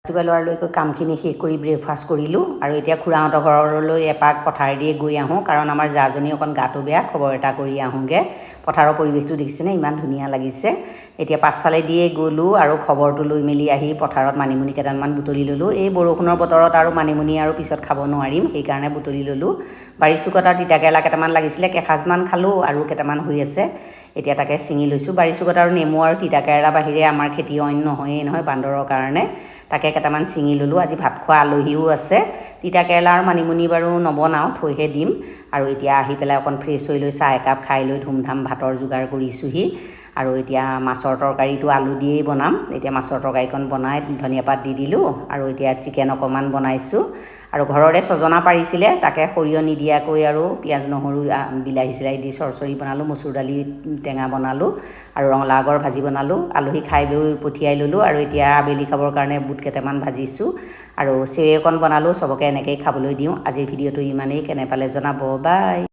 ৰাতিপুৱা ল'ৰালৈকে কামখিনি শেষ কৰি ব্ৰেকফাষ্ট কৰিলোঁ আৰু এতিয়া খুৰাহঁতৰ ঘৰলৈ এপাক পথাৰেদিয়ে গৈ আহোঁ কাৰণ আমাৰ জাজনী অকণ গাটো বেয়া খবৰ এটা কৰি আহোঁগৈ পথাৰৰ পৰিৱেশটো দেখিছেনে ইমান ধুনীয়া লাগিছে এতিয়া পাছফালে দিয়ে গ'লোঁ আৰু খবৰটো লৈ মেলি আহি পথাৰত মানিমুনি কেইটামান বুটলি ল'লোঁ এই বৰষুণৰ বতৰত আৰু মানিমুনি আৰু পিছত খাব নোৱাৰিম সেইকাৰণে বুটলি ল'লোঁ বাৰী চুকত আৰু তিতাকেৰেলা কেইটামান লাগিছিলে কেইসাঁজমান খালোঁ আৰু কেইটামান হৈ আছে এতিয়া তাকে ছিঙি লৈছোঁ বাৰী চুকত আৰু নেমু আৰু তিতাকেৰেলা বাহিৰে আমাৰ খেতি অইন নহয়েই নহয় বান্দৰৰ কাৰণে তাকে কেইটামান ছিঙি ল'লোঁ আজি ভাত খোৱা আলহীও আছে তিতাকেৰেলা আৰু মানিমুনি বাৰু নবনাওঁ থৈহে দিম আৰু এতিয়া আহি পেলাই অকণ ফ্ৰেছ হৈ লৈ চাহ একাপ খাই লৈ ধুমধাম ভাতৰ যোগাৰ কৰিছোঁহি আৰু এতিয়া মাছৰ তৰকাৰীটো আলু দিয়েই বনাম এতিয়া মাছৰ তৰকাৰীকণ বনাই ধনিয়া পাত দি দিলোঁ আৰু এতিয়া চিকেন অকণমান বনাইছোঁ আৰু ঘৰৰে ছজনা পাৰিছিলে তাকে সৰিয়হ নিদিয়াকৈ আৰু পিঁয়াজ নহৰু বিলাহী চিলাহী দি চৰচৰি বনালোঁ মচুৰ দালি টেঙা বনালোঁ আৰু ৰঙালাও আগৰ ভাজি বনালোঁ আলহী খাই বৈ পঠিয়াই ল'লোঁ আৰু এতিয়া আবেলি খাবৰ কাৰণে বুট কেইটামান ভাজিছোঁ আৰু চেৱে অকণ বনালোঁ চবকে এনেকৈয়ে খাবলৈ দিওঁ আজিৰ ভিডিঅ'টো ইমানেই কেনে পালে জনাব বাই